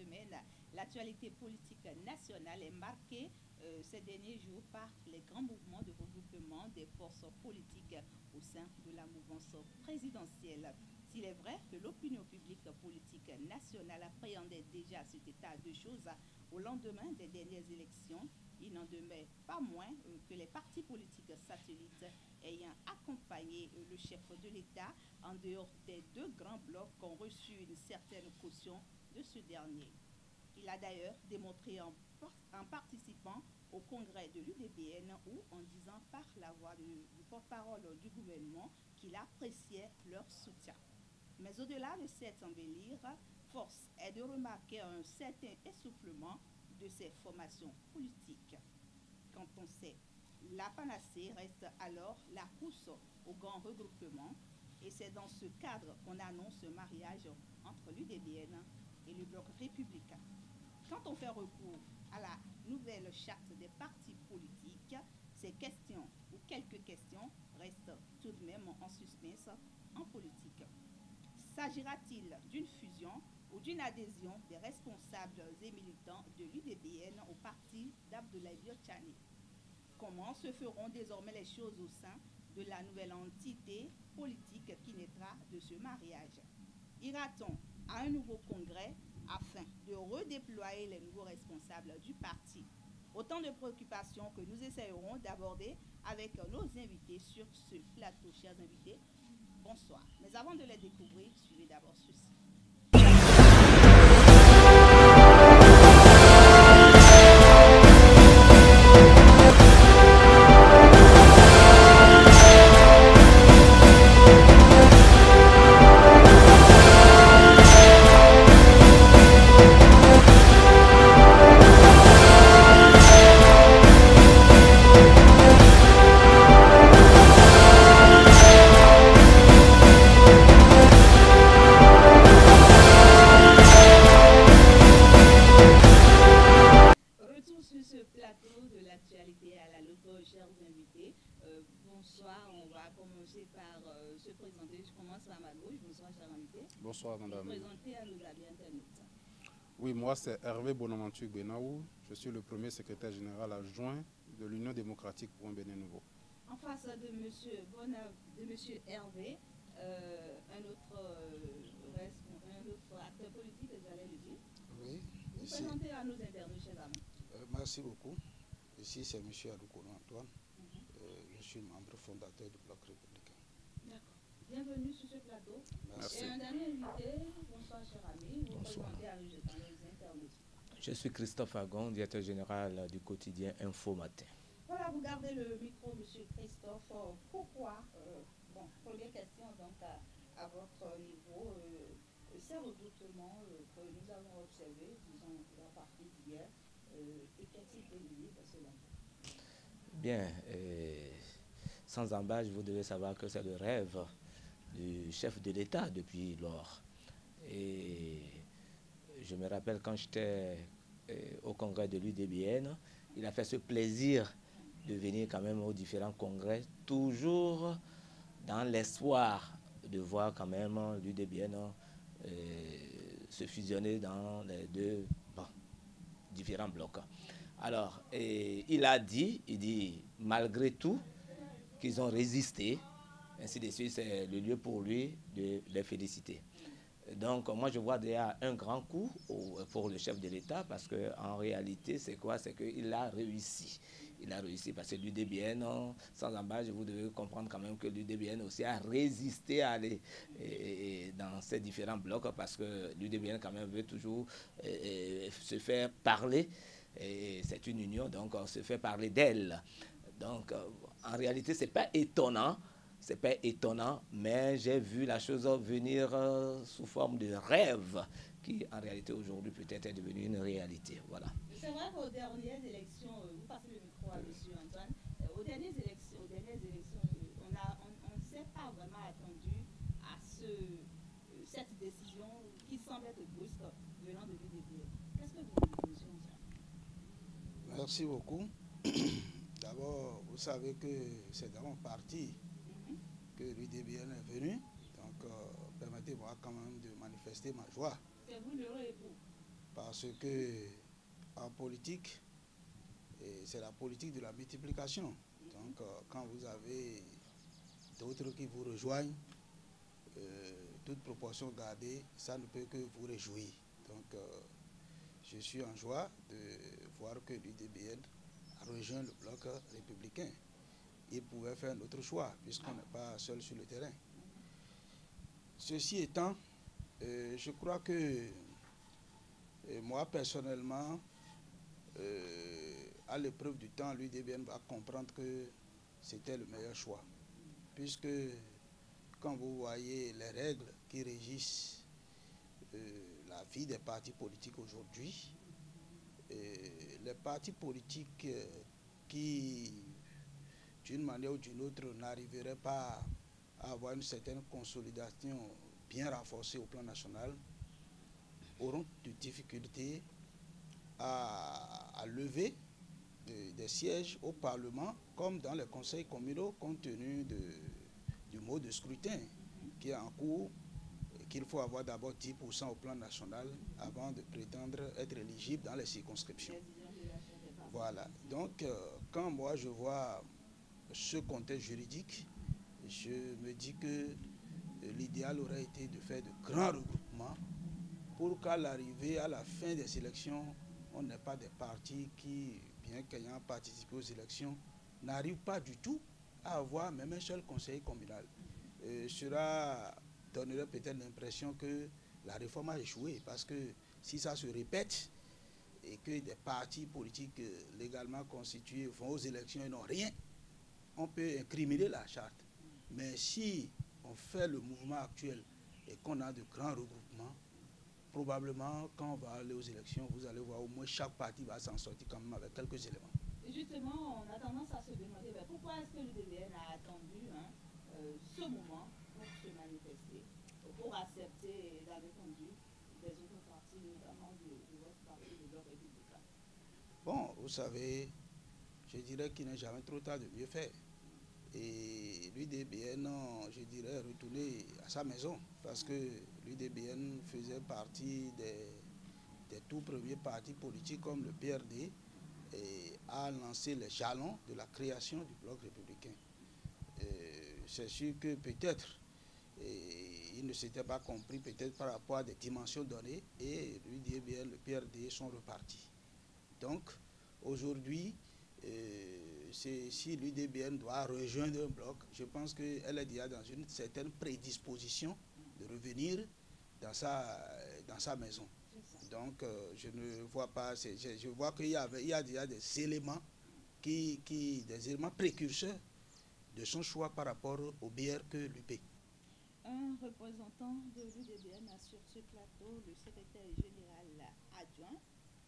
semaine, l'actualité politique nationale est marquée ces derniers jours par les grands mouvements de regroupement des forces politiques au sein de la mouvance présidentielle. S'il est vrai que l'opinion publique politique nationale appréhendait déjà cet état de choses au lendemain des dernières élections, il n'en demeure pas moins que les partis politiques satellites ayant accompagné le chef de l'État en dehors des deux grands blocs ont reçu une certaine caution de ce dernier. Il a d'ailleurs démontré en participant au congrès de l'UDBN ou en disant par la voix du porte-parole du gouvernement qu'il appréciait leur soutien. Mais au-delà de cet embellir, force est de remarquer un certain essoufflement de ces formations politiques. Quand on sait, la panacée reste alors la course au grand regroupement et c'est dans ce cadre qu'on annonce ce mariage entre l'UDBN et le bloc républicain. Quand on fait recours à la nouvelle charte des partis politiques, ces questions ou quelques questions restent tout de même en suspens en politique. S'agira-t-il d'une fusion ou d'une adhésion des responsables et militants de l'UDBN au parti d'Abdoulaye Tchani? Comment se feront désormais les choses au sein de la nouvelle entité politique qui naîtra de ce mariage? Ira-t-on à un nouveau congrès afin de redéployer les nouveaux responsables du parti? Autant de préoccupations que nous essayerons d'aborder avec nos invités sur ce plateau. Chers invités, bonsoir. Mais avant de les découvrir, suivez d'abord ceci. Bonsoir, madame. Oui, moi, c'est Hervé Bonaventure Benaou. Je suis le premier secrétaire général adjoint de l'Union démocratique pour un Bénin nouveau. En face de monsieur Hervé, un autre acteur politique, j'allais le dire. Oui. Vous présentez à nos internautes, chers amis. Merci beaucoup. Ici, c'est monsieur Adoukouno Antoine. Je suis membre fondateur du Bloc républicain. D'accord. Bienvenue sur ce plateau. Merci. Et un dernier invité, bonsoir cher ami, vous présentez à nos internautes. Je suis Christophe Agon, directeur général du quotidien Info Matin. Voilà, vous gardez le micro, monsieur Christophe. Pourquoi, première question donc à votre niveau, ces redoutements que nous avons observés, disons, à partir d'hier, et qu'est-il devenu selon vous? Bien, sans embâche, vous devez savoir que c'est le rêve du chef de l'État depuis lors. Et je me rappelle quand j'étais au congrès de l'UDBN, il a fait ce plaisir de venir quand même aux différents congrès, toujours dans l'espoir de voir quand même l'UDBN se fusionner dans les deux différents blocs. Alors, il dit, malgré tout, qu'ils ont résisté, ainsi de suite, c'est le lieu pour lui de les féliciter. Donc, moi, je vois déjà un grand coup pour le chef de l'État parce qu'en réalité, c'est quoi? C'est qu'il a réussi. Il a réussi parce que l'UDBN, sans embâche, vous devez comprendre quand même que l'UDBN aussi a résisté à aller dans ces différents blocs parce que l'UDBN quand même veut toujours se faire parler. Et c'est une union, donc on se fait parler d'elle. Donc, en réalité, ce n'est pas étonnant. C'est pas étonnant, mais j'ai vu la chose venir sous forme de rêve qui, en réalité, aujourd'hui, peut-être est devenue une réalité. Voilà. C'est vrai qu'aux dernières élections, vous passez le micro à M. Antoine, aux dernières élections, on ne s'est pas vraiment attendu à cette décision qui semble être brusque venant de l'UDBN. Qu'est-ce que vous dites, M. Antoine? Merci beaucoup. D'abord, vous savez que c'est dans mon parti que l'UDBN est venu. Donc, permettez-moi quand même de manifester ma joie. C'est vous l'heureux époux. Parce que en politique, c'est la politique de la multiplication. Donc, quand vous avez d'autres qui vous rejoignent, toute proportion gardée, ça ne peut que vous réjouir. Donc, je suis en joie de voir que l'UDBN a rejoint le bloc républicain. Il pouvait faire un autre choix, puisqu'on n'est pas seul sur le terrain. Ceci étant, je crois que moi, personnellement, à l'épreuve du temps, l'UDBN va comprendre que c'était le meilleur choix. Puisque quand vous voyez les règles qui régissent la vie des partis politiques aujourd'hui, les partis politiques qui, d'une manière ou d'une autre, n'arriveraient pas à avoir une certaine consolidation bien renforcée au plan national, auront de difficultés à lever des sièges au Parlement, comme dans les conseils communaux, compte tenu du mode de scrutin qui est en cours, qu'il faut avoir d'abord 10% au plan national avant de prétendre être éligible dans les circonscriptions. Voilà. Donc, quand moi je vois ce contexte juridique, je me dis que l'idéal aurait été de faire de grands regroupements pour qu'à l'arrivée, à la fin des élections, on n'ait pas des partis qui, bien qu'ayant participé aux élections, n'arrivent pas du tout à avoir même un seul conseiller communal. Cela donnerait peut-être l'impression que la réforme a échoué, parce que si ça se répète et que des partis politiques légalement constitués vont aux élections et n'ont rien, on peut incriminer la charte. Mais si on fait le mouvement actuel et qu'on a de grands regroupements, probablement, quand on va aller aux élections, vous allez voir au moins chaque parti va s'en sortir quand même avec quelques éléments. Justement, on a tendance à se demander pourquoi est-ce que l'UDBN a attendu ce moment pour se manifester, pour accepter la reconduite des autres partis, notamment de votre parti, le Bloc républicain. Bon, vous savez, je dirais qu'il n'est jamais trop tard de mieux faire. Et l'UDBN, je dirais, retourner à sa maison, parce que l'UDBN faisait partie des tout premiers partis politiques comme le PRD et a lancé les jalons de la création du Bloc républicain. C'est sûr que peut-être il ne s'était pas compris, peut-être par rapport à des dimensions données, et l'UDBN, le PRD sont repartis. Donc, aujourd'hui, si l'UDBN doit rejoindre un bloc, je pense qu'elle est déjà dans une certaine prédisposition de revenir dans sa maison. Donc, je ne vois pas, je vois qu'il y a déjà des éléments des éléments précurseurs de son choix par rapport au BR que l'UP. Un représentant de l'UDBN a sur ce plateau le secrétaire général adjoint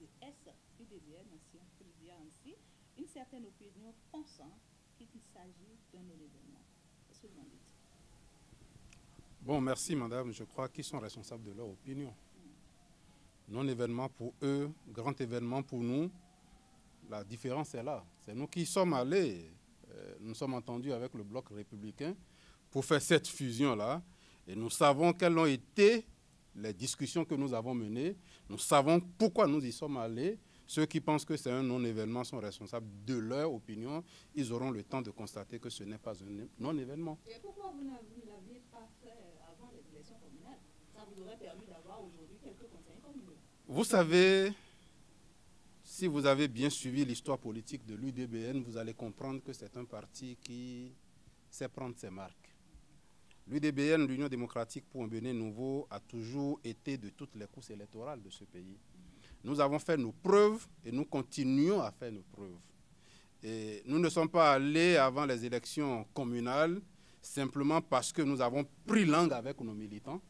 de S-UDBN, si on peut le dire ainsi, une certaine opinion pensant qu'il s'agit d'un non-événement. Qu'est-ce que vous en dites? Bon, merci madame. Je crois qu'ils sont responsables de leur opinion. Non-événement pour eux, grand événement pour nous. La différence est là. C'est nous qui sommes allés, nous sommes entendus avec le Bloc républicain pour faire cette fusion-là. Et nous savons quelles ont été les discussions que nous avons menées. Nous savons pourquoi nous y sommes allés. Ceux qui pensent que c'est un non-événement sont responsables de leur opinion. Ils auront le temps de constater que ce n'est pas un non-événement. Et pourquoi vous ne l'aviez pas fait avant les élections communales? Ça vous aurait permis d'avoir aujourd'hui quelques conseillers communaux. Vous savez, si vous avez bien suivi l'histoire politique de l'UDBN, vous allez comprendre que c'est un parti qui sait prendre ses marques. L'UDBN, l'Union démocratique pour un Bénin nouveau, a toujours été de toutes les courses électorales de ce pays. Nous avons fait nos preuves et nous continuons à faire nos preuves. Et nous ne sommes pas allés avant les élections communales simplement parce que nous avons pris langue avec nos militants.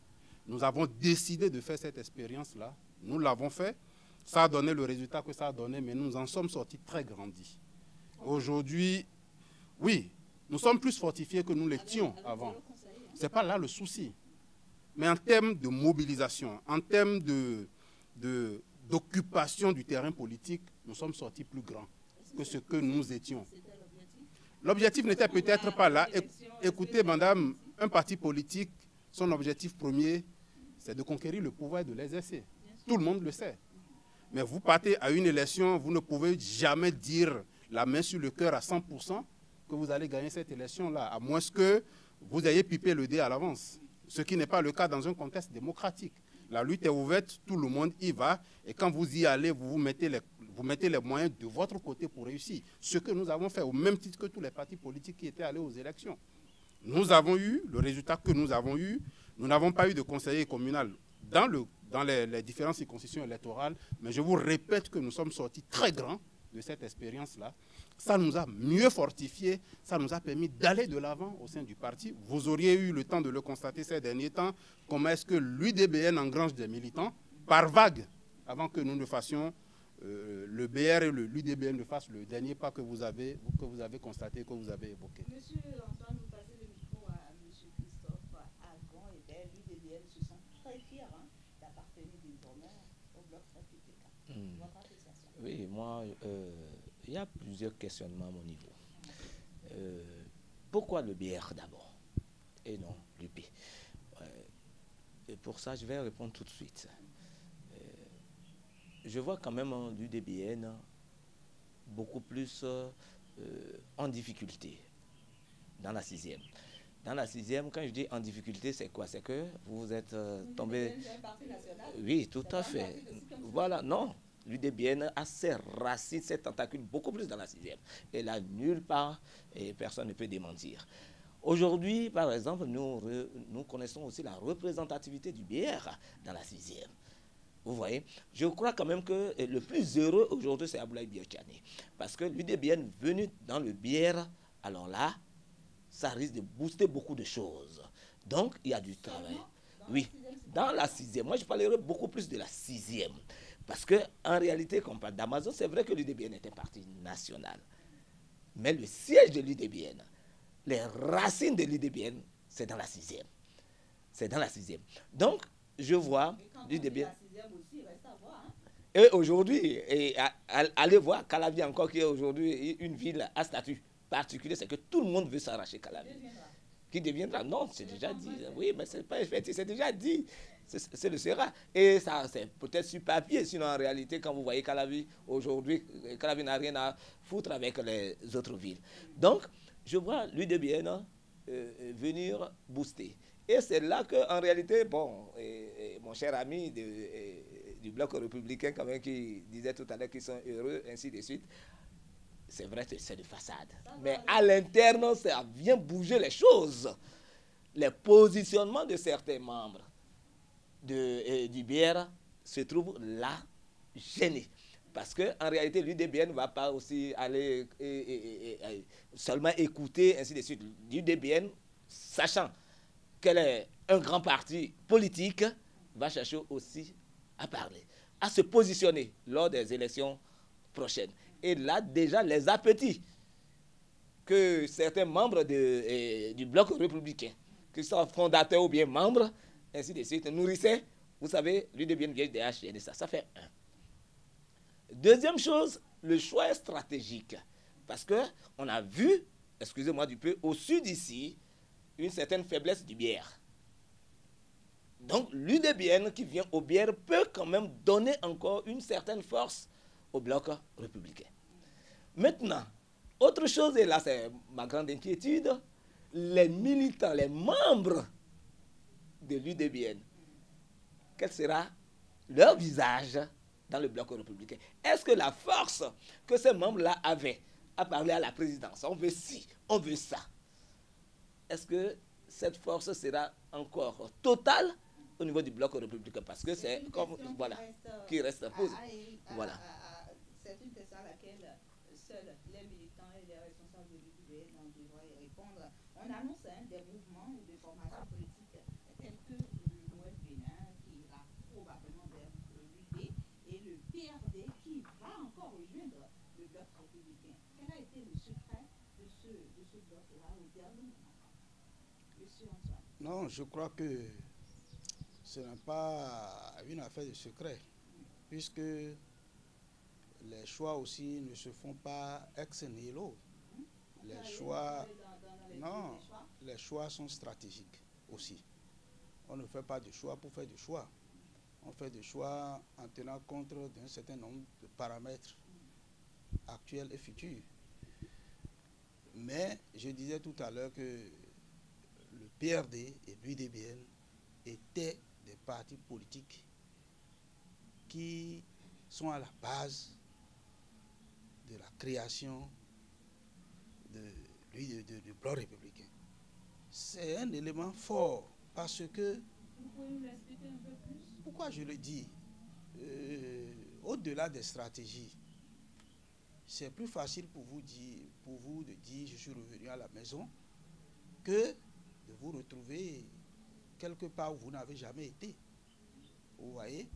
Nous avons décidé de faire cette expérience-là. Nous l'avons fait. Ça a donné le résultat que ça a donné, mais nous en sommes sortis très grandis. Aujourd'hui, oui, nous sommes plus fortifiés que nous l'étions avant. Ce n'est pas là le souci. Mais en termes de mobilisation, en termes d'occupation du terrain politique, nous sommes sortis plus grands que ce que nous étions. L'objectif n'était peut-être pas là. Écoutez, madame, un parti politique, son objectif premier, c'est de conquérir le pouvoir et de l'exercer. Tout le monde le sait. Mais vous partez à une élection, vous ne pouvez jamais dire la main sur le cœur à 100% que vous allez gagner cette élection-là, à moins que vous ayez pipé le dé à l'avance. Ce qui n'est pas le cas dans un contexte démocratique. La lutte est ouverte, tout le monde y va, et quand vous y allez, vous mettez les moyens de votre côté pour réussir. Ce que nous avons fait, au même titre que tous les partis politiques qui étaient allés aux élections. Nous avons eu le résultat que nous avons eu. Nous n'avons pas eu de conseiller communal dans les différentes circonscriptions électorales, mais je vous répète que nous sommes sortis très grands de cette expérience-là. Ça nous a mieux fortifiés, ça nous a permis d'aller de l'avant au sein du parti. Vous auriez eu le temps de le constater ces derniers temps, comment est-ce que l'UDBN engrange des militants par vague, avant que nous ne fassions, le BR et l'UDBN ne fassent le dernier pas que vous avez constaté, que vous avez évoqué. Monsieur Antoine, vous passez le micro à monsieur Christophe Algon et bien l'UDBN se sent très fiers d'appartenir désormais au bloc républicain. Votre appréciation? Oui, moi, il y a plusieurs questionnements à mon niveau. Pourquoi le BR d'abord et non l'UP? Et pour ça, je vais répondre tout de suite. Je vois quand même l'UDBN beaucoup plus en difficulté dans la 6e. Dans la 6e, quand je dis en difficulté, c'est quoi? C'est que vous êtes tombé... Oui, tout à fait. Voilà, non. L'UDBN a ses racines, ses tentacules beaucoup plus dans la 6e. Et là, nulle part, et personne ne peut démentir. Aujourd'hui, par exemple, nous connaissons aussi la représentativité du BR dans la 6e. Vous voyez, je crois quand même que le plus heureux aujourd'hui, c'est Aboulaye Biachane. Parce que l'UDBN venu dans le BR, alors là, ça risque de booster beaucoup de choses. Donc, il y a du travail. Oui, dans la 6e. Moi, je parlerai beaucoup plus de la 6e. Parce qu'en réalité, quand on parle d'Amazon, c'est vrai que l'UDBN est un parti national. Mais le siège de l'UDBN, les racines de l'UDBN, c'est dans la 6e. C'est dans la 6e. Donc, je vois l'UDBN. Et aujourd'hui, allez voir Calavi encore, qui est aujourd'hui une ville à statut particulier, c'est que tout le monde veut s'arracher Calavi. Qui deviendra? Non, c'est déjà dit. Oui, mais c'est pas effectif, c'est déjà dit. C'est le Sera. Et ça, c'est peut-être sur papier, sinon en réalité, quand vous voyez Calavi aujourd'hui, Calavi n'a rien à foutre avec les autres villes. Donc, je vois l'UDBN venir booster. Et c'est là qu'en réalité, bon, mon cher ami du bloc républicain, quand même, qui disait tout à l'heure qu'ils sont heureux, ainsi de suite, c'est vrai que c'est de façade. Mais à l'interne, ça vient bouger les choses. Les positionnements de certains membres du BR se trouvent là, gênés. Parce qu'en réalité, l'UDBN ne va pas aussi aller seulement écouter, ainsi de suite. L'UDBN, sachant qu'elle est un grand parti politique, va chercher aussi à parler, à se positionner lors des élections prochaines. Et là, déjà, les appétits que certains membres du bloc républicain, qu'ils soient fondateurs ou bien membres, ainsi de suite, nourrissaient, vous savez, l'UDBN vient de ça. Ça fait un. Deuxième chose, le choix est stratégique. Parce qu'on a vu, excusez-moi du peu, au sud ici, une certaine faiblesse du bière. Donc, l'UDBN qui vient au bière peut quand même donner encore une certaine force au bloc républicain. Maintenant, autre chose, et là c'est ma grande inquiétude, les militants, les membres de l'UDBN, quel sera leur visage dans le bloc républicain? Est-ce que la force que ces membres-là avaient à parler à la présidence, on veut ci, on veut ça, est-ce que cette force sera encore totale au niveau du bloc républicain? Parce que c'est comme, voilà, qui reste posée. Voilà. C'est une question à laquelle seuls les militants et les responsables de l'UDBN devraient y répondre. On annonce des mouvements ou des formations politiques tels que le Nouvel Bénin qui ira probablement vers l'UD et le PRD qui va encore rejoindre le bloc républicain. Quel a été le secret de ce bloc-là au dernier moment? Monsieur Antoine. Non, je crois que ce n'est pas une affaire de secret, puisque les choix aussi ne se font pas ex nihilo. Les choix, non, les choix sont stratégiques aussi. On ne fait pas de choix pour faire du choix. on fait des choix en tenant compte d'un certain nombre de paramètres actuels et futurs. Mais je disais tout à l'heure que le PRD et l'UDBN étaient des partis politiques qui sont à la base de la création du bloc républicain. C'est un élément fort parce que, Vous pouvez nous l'expliquer un peu plus? pourquoi je le dis, au-delà des stratégies, c'est plus facile pour vous de dire je suis revenu à la maison que de vous retrouver quelque part où vous n'avez jamais été. Vous voyez?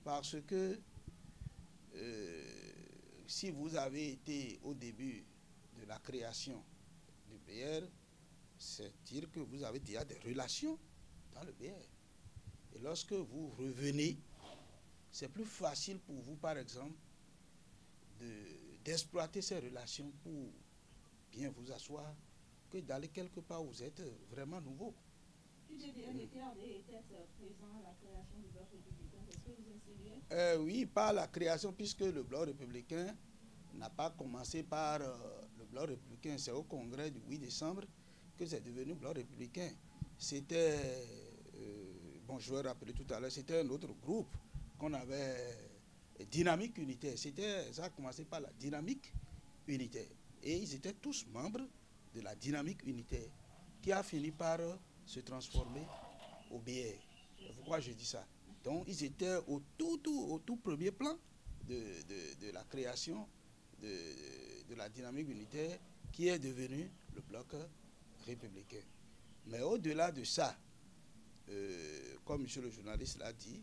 Parce que si vous avez été au début de la création du BR, c'est dire que vous avez déjà des relations dans le BR. Et lorsque vous revenez, c'est plus facile pour vous, par exemple, d'exploiter ces relations pour bien vous asseoir que d'aller quelque part où vous êtes vraiment nouveau. UDBN et PRD étaient présents à la création du bloc républicain. Est-ce que vous insinuez? Oui, par la création, puisque le bloc républicain n'a pas commencé par le bloc républicain. C'est au congrès du 8 décembre que c'est devenu bloc républicain. C'était, bon, je vais rappeler tout à l'heure, c'était un autre groupe qu'on avait, Dynamique Unitaire. Ça a commencé par la Dynamique Unitaire. Et ils étaient tous membres de la Dynamique Unitaire qui a fini par se transformer au BR. Pourquoi je dis ça? Donc, ils étaient au tout premier plan de la création de la Dynamique Unitaire qui est devenu le bloc républicain. Mais au-delà de ça, comme monsieur le journaliste l'a dit,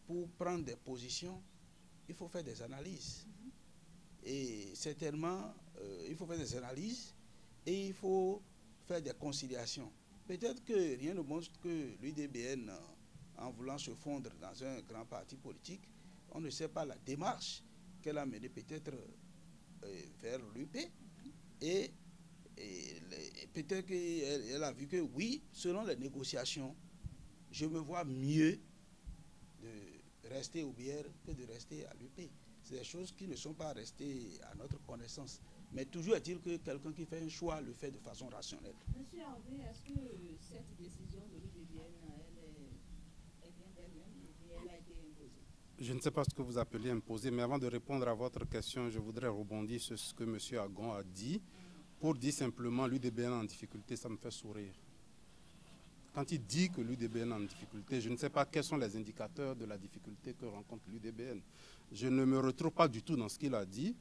pour prendre des positions, il faut faire des analyses. Et certainement, il faut faire des analyses et il faut faire des conciliations. Peut-être que rien ne montre que l'UDBN, en voulant se fondre dans un grand parti politique, on ne sait pas la démarche qu'elle a menée peut-être vers l'UP. Et peut-être qu'elle a vu que oui, selon les négociations, je me vois mieux de rester au BR que de rester à l'UP. C'est des choses qui ne sont pas restées à notre connaissance. Mais toujours est-il que quelqu'un qui fait un choix le fait de façon rationnelle. Monsieur Harvey, est-ce que cette décision de l'UDBN, elle vient d'elle-même et elle a été imposée? Je ne sais pas ce que vous appelez imposer, mais avant de répondre à votre question, je voudrais rebondir sur ce que M. Agon a dit. Pour dire simplement l'UDBN en difficulté, ça me fait sourire. Quand il dit que l'UDBN est en difficulté, je ne sais pas quels sont les indicateurs de la difficulté que rencontre l'UDBN. Je ne me retrouve pas du tout dans ce qu'il a dit.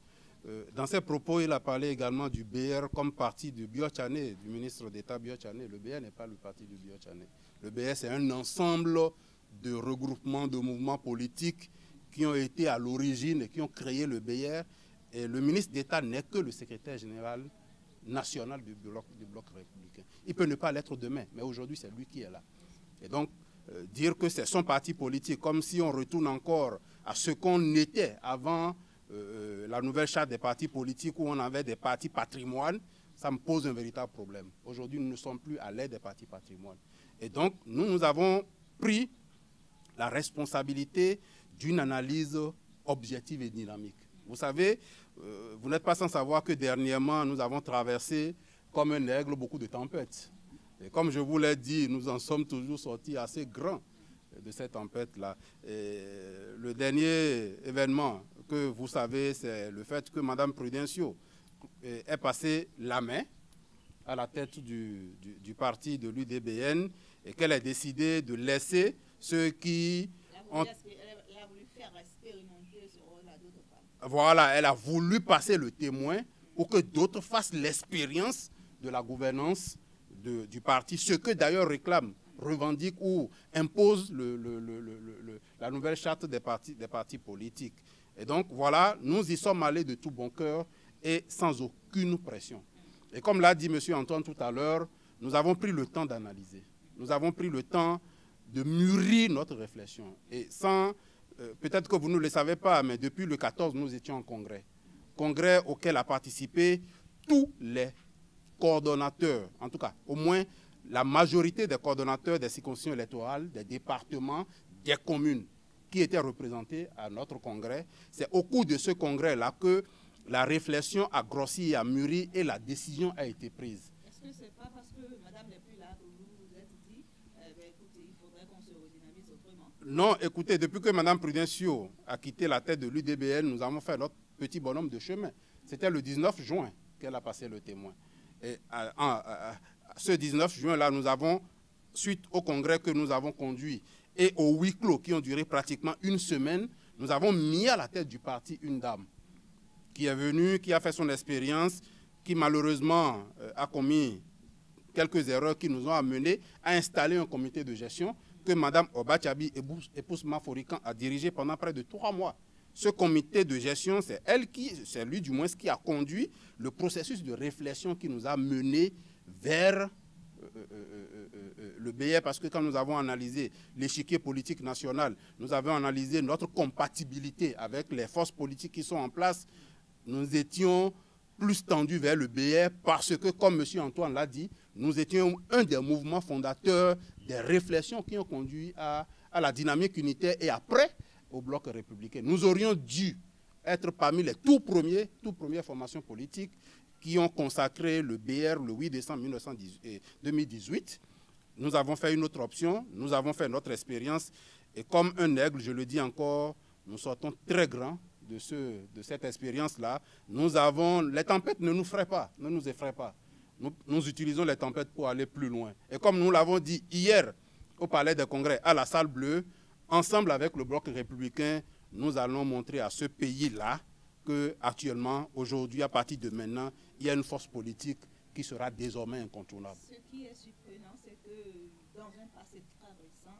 Dans ses propos, il a parlé également du BR comme parti de Biotchané, du ministre d'État Biotchané. Le BR n'est pas le parti de Biotchané. Le BR, c'est un ensemble de regroupements, de mouvements politiques qui ont été à l'origine et qui ont créé le BR. Et le ministre d'État n'est que le secrétaire général national du bloc républicain. Il peut ne pas l'être demain, mais aujourd'hui, c'est lui qui est là. Et donc, dire que c'est son parti politique, comme si on retourne encore à ce qu'on était avant la nouvelle charte des partis politiques où on avait des partis patrimoine, ça me pose un véritable problème. Aujourd'hui, nous ne sommes plus à l'aide des partis patrimoine. Et donc, nous avons pris la responsabilité d'une analyse objective et dynamique. Vous savez, vous n'êtes pas sans savoir que dernièrement, nous avons traversé comme un aigle beaucoup de tempêtes. Et comme je vous l'ai dit, nous en sommes toujours sortis assez grands de cette tempête-là. Le dernier événement que vous savez, c'est le fait que Mme Prudencio est passée la main à la tête du parti de l'UDBN et qu'elle a décidé de laisser ceux qui ont... Elle a voulu faire expérimenter ce rôle à d'autres femmes. Voilà, elle a voulu passer le témoin pour que d'autres fassent l'expérience de la gouvernance du parti, ce que d'ailleurs réclame, revendique ou impose la nouvelle charte des partis politiques. Et donc voilà, nous y sommes allés de tout bon cœur et sans aucune pression. Et comme l'a dit M. Antoine tout à l'heure, nous avons pris le temps d'analyser. Nous avons pris le temps de mûrir notre réflexion. Et sans, peut-être que vous ne le savez pas, mais depuis le 14, nous étions en congrès. Congrès auquel a participé tous les coordonnateurs, en tout cas, au moins la majorité des coordonnateurs des circonscriptions électorales, des départements, des communes qui étaient représentés à notre congrès. C'est au cours de ce congrès-là que la réflexion a grossi et a mûri et la décision a été prise. Est-ce que ce n'est pas parce que madame n'est plus là que vous vous êtes dit, écoutez, il faudrait qu'on se redynamise autrement? Non, écoutez, depuis que madame Prudencio a quitté la tête de l'UDBN, nous avons fait notre petit bonhomme de chemin. C'était le 19 juin qu'elle a passé le témoin. Et ce 19 juin-là, nous avons, suite au congrès que nous avons conduit et aux huis clos qui ont duré pratiquement une semaine, nous avons mis à la tête du parti une dame qui est venue, qui a fait son expérience, qui malheureusement a commis quelques erreurs qui nous ont amenés à installer un comité de gestion que Mme Obachabi, épouse Maforikan, a dirigé pendant près de 3 mois. Ce comité de gestion, c'est lui du moins qui a conduit le processus de réflexion qui nous a menés vers le BR, parce que quand nous avons analysé l'échiquier politique national, nous avons analysé notre compatibilité avec les forces politiques qui sont en place, nous étions plus tendus vers le BR parce que, comme M. Antoine l'a dit, nous étions un des mouvements fondateurs des réflexions qui ont conduit à la dynamique unitaire et après au bloc républicain. Nous aurions dû être parmi les tout premières formations politiques qui ont consacré le BR le 8 décembre 2018. Nous avons fait une autre option, nous avons fait notre expérience et comme un aigle, je le dis encore, nous sortons très grands de cette expérience-là. Les tempêtes ne nous effraient pas, ne nous effraient pas. Nous utilisons les tempêtes pour aller plus loin. Et comme nous l'avons dit hier au Palais des Congrès, à la Salle Bleue, ensemble avec le bloc républicain, nous allons montrer à ce pays-là qu'actuellement, aujourd'hui, à partir de maintenant, il y a une force politique qui sera désormais incontournable. Ce qui est surprenant, c'est que dans un passé très récent,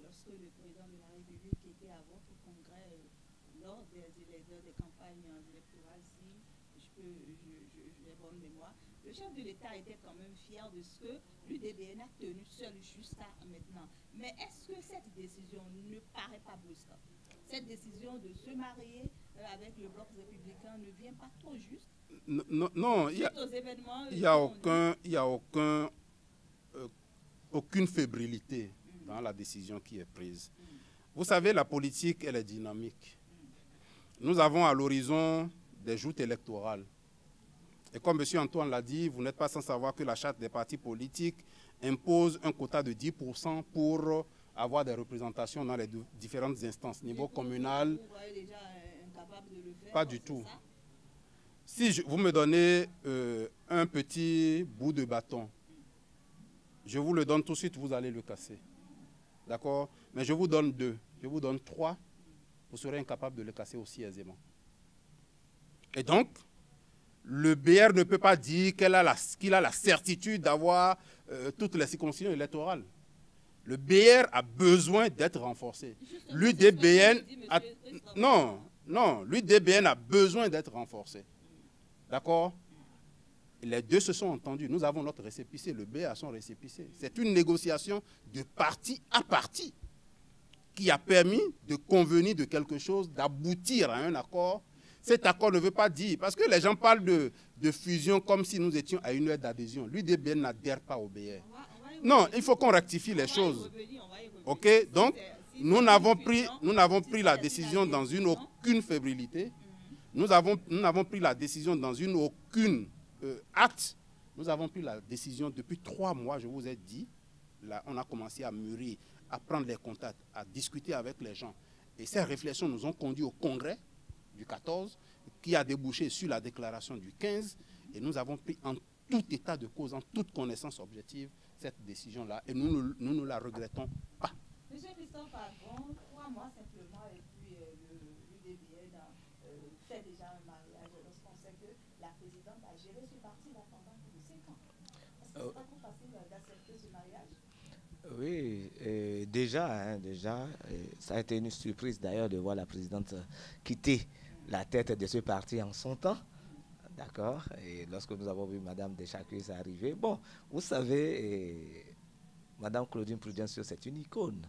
lorsque le président de la République était à votre congrès, lors des campagnes électorales, si j'ai bonne mémoire, le chef de l'État était quand même fier de ce que l'UDBN a tenu seul jusqu'à maintenant. Mais est-ce que cette décision ne paraît pas brusque? Cette décision de se marier avec le bloc républicain ne vient pas trop juste? Non, il n'y a aucune fébrilité dans la décision qui est prise. Vous savez, la politique, elle est dynamique. Nous avons à l'horizon des joutes électorales. Et comme M. Antoine l'a dit, vous n'êtes pas sans savoir que la charte des partis politiques impose un quota de 10% pour avoir des représentations dans les différentes instances, niveau communal. Vous voyez déjà incapable de le faire? Pas du tout. Si vous me donnez un petit bout de bâton, je vous le donne tout de suite, vous allez le casser. D'accord? Mais je vous donne 2, je vous donne 3, vous serez incapable de le casser aussi aisément. Et donc, le BR ne peut pas dire qu'il a la certitude d'avoir toutes les circonscriptions électorales. Le BR a besoin d'être renforcé. L'UDBN l'UDBN a besoin d'être renforcé. D'accord? Les deux se sont entendus. Nous avons notre récépissé, le BR a son récépissé. C'est une négociation de parti à parti qui a permis de convenir de quelque chose, d'aboutir à un accord. Cet accord ne veut pas dire, parce que les gens parlent de fusion comme si nous étions à une heure d'adhésion. L'UDBN n'adhère pas au BR. Non, il faut qu'on rectifie les choses. OK? Donc, nous n'avons pris la décision dans aucune fébrilité. Nous n'avons pris la décision dans aucune acte. Nous avons pris la décision depuis 3 mois, je vous ai dit. Là, on a commencé à mûrir, à prendre les contacts, à discuter avec les gens. Et ces réflexions nous ont conduits au congrès du 14, qui a débouché sur la déclaration du 15. Et nous avons pris en tout état de cause, en toute connaissance objective, cette décision-là. Et nous ne la regrettons pas. Monsieur Christophe Agron, 3 mois simplement, et puis l'UDBN fait déjà un mariage lorsqu'on sait que la présidente a géré ce parti-là pendant plus de 5 ans. Est-ce que c'est pas trop facile d'accepter ce mariage? Oui, déjà, ça a été une surprise d'ailleurs de voir la présidente quitter la tête de ce parti en son temps. D'accord. Et lorsque nous avons vu Mme Deschacuis arriver, bon, vous savez, Mme Claudine Prudencio, c'est une icône.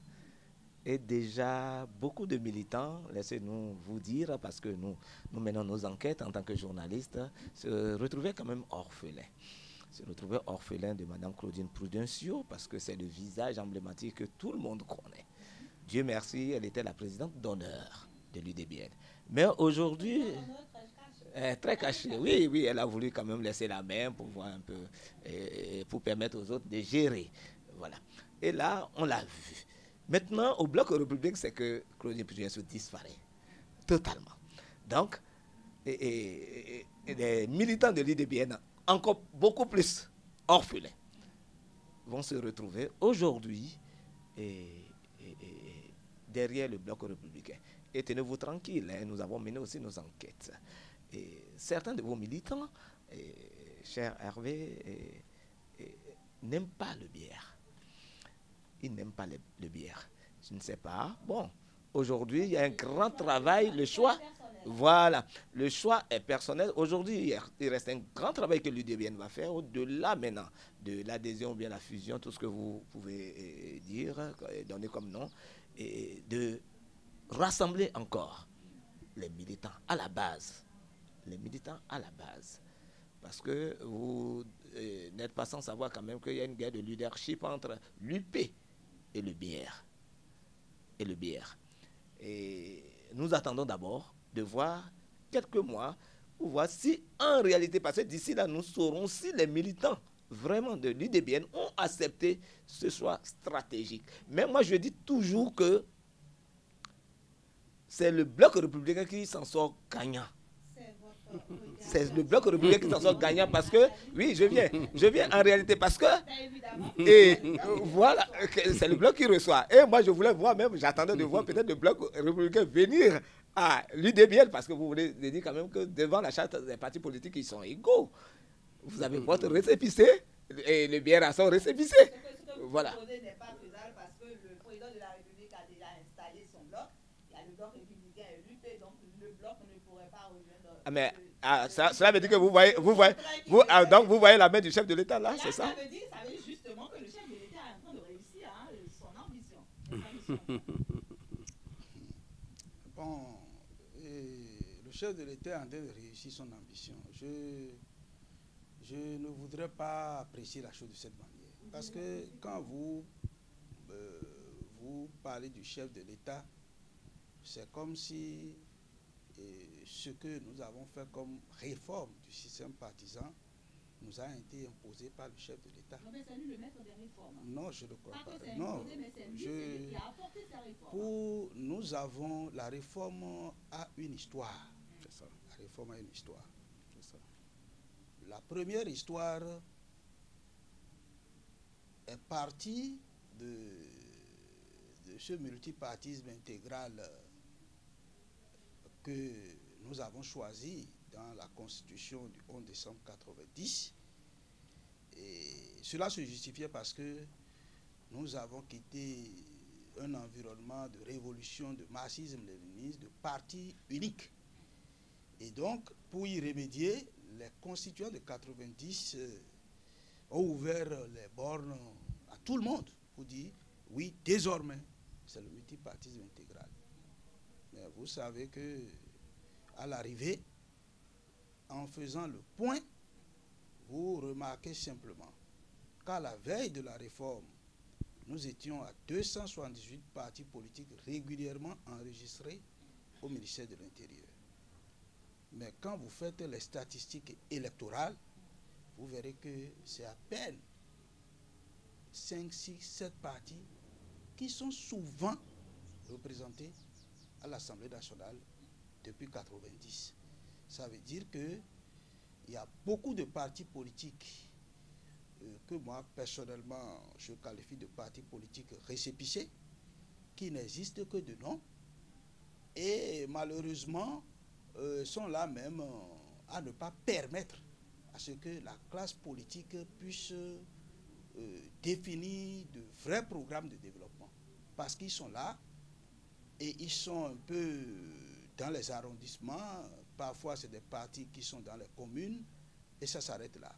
Et déjà, beaucoup de militants, laissez-nous vous dire, parce que nous menons nos enquêtes en tant que journalistes, se retrouvaient quand même orphelins. se retrouver orphelin de Mme Claudine Prudencio, parce que c'est le visage emblématique que tout le monde connaît. Dieu merci, elle était la présidente d'honneur de l'UDBN. Mais aujourd'hui, très cachée, oui, oui, elle a voulu quand même laisser la main pour voir un peu, pour permettre aux autres de gérer. Voilà. Et là, on l'a vu. Maintenant, au Bloc républicain, c'est que Claudine Prudencio disparaît totalement. Donc, les militants de l'UDBN, encore beaucoup plus orphelins, vont se retrouver aujourd'hui derrière le Bloc républicain. Et tenez-vous tranquille, hein, nous avons mené aussi nos enquêtes. Et certains de vos militants, cher Hervé, n'aiment pas le bière. Ils n'aiment pas le bière. Je ne sais pas. Bon, aujourd'hui, il y a un grand travail, le choix. Voilà, le choix est personnel. Aujourd'hui, il reste un grand travail que l'UDBN va faire au-delà maintenant de l'adhésion ou bien la fusion, tout ce que vous pouvez dire, donner comme nom, et de rassembler encore les militants à la base. Les militants à la base. Parce que vous n'êtes pas sans savoir quand même qu'il y a une guerre de leadership entre l'UP et le BR. Et nous attendons d'abord de voir quelques mois pour voir si en réalité, parce que d'ici là, nous saurons si les militants vraiment de l'UDBN ont accepté ce choix stratégique. Mais moi, je dis toujours que c'est le Bloc républicain qui s'en sort gagnant. C'est le Bloc républicain qui s'en sort gagnant parce que, oui, je viens en réalité parce que, et voilà, c'est le Bloc qui reçoit. Et moi, je voulais voir même, j'attendais de voir peut-être le Bloc républicain venir à l'UDBN parce que vous voulez dire quand même que devant la charte des partis politiques, ils sont égaux. Vous avez votre récépissé et le BR a son récépissé. Voilà. Ce que n'est pas faisable parce que le président de la République a déjà installé son bloc. Il y a le Bloc républicain et l'UP, donc le bloc ne pourrait pas rejoindre. Ah, mais cela veut dire que donc vous voyez la main du chef de l'État là, c'est ça? Ça veut dire justement que le chef de l'État est en train de réussir son ambition. Bon, le chef de l'État est en train de réussir son ambition. Je ne voudrais pas apprécier la chose de cette manière. Parce que quand vous parlez du chef de l'État, c'est comme si ce que nous avons fait comme réforme du système partisan nous a été imposé par le chef de l'État. Non, mais c'est lui le maître des réformes. Non, je ne crois pas. Non, imposé, c'est lui qui a apporté ces réformes. Nous avons la réforme à une histoire. C'est ça. La réforme a une histoire. C'est ça. La première histoire est partie de ce multipartisme intégral que nous avons choisi dans la Constitution du 11 décembre 1990. Et cela se justifiait parce que nous avons quitté un environnement de révolution, de marxisme-léninisme, de parti unique. Et donc, pour y remédier, les constituants de 90 ont ouvert les bornes à tout le monde pour dire, oui, désormais, c'est le multipartisme intégral. Mais vous savez que à l'arrivée, en faisant le point, vous remarquez simplement qu'à la veille de la réforme, nous étions à 278 partis politiques régulièrement enregistrés au ministère de l'Intérieur. Mais quand vous faites les statistiques électorales, vous verrez que c'est à peine 5, 6, 7 partis qui sont souvent représentés à l'Assemblée nationale depuis 1990. Ça veut dire qu'il y a beaucoup de partis politiques que moi, personnellement, je qualifie de partis politiques récépissés, qui n'existent que de nom, et malheureusement, sont là même à ne pas permettre à ce que la classe politique puisse définir de vrais programmes de développement. Parce qu'ils sont là, et ils sont un peu dans les arrondissements, parfois c'est des partis qui sont dans les communes, et ça s'arrête là.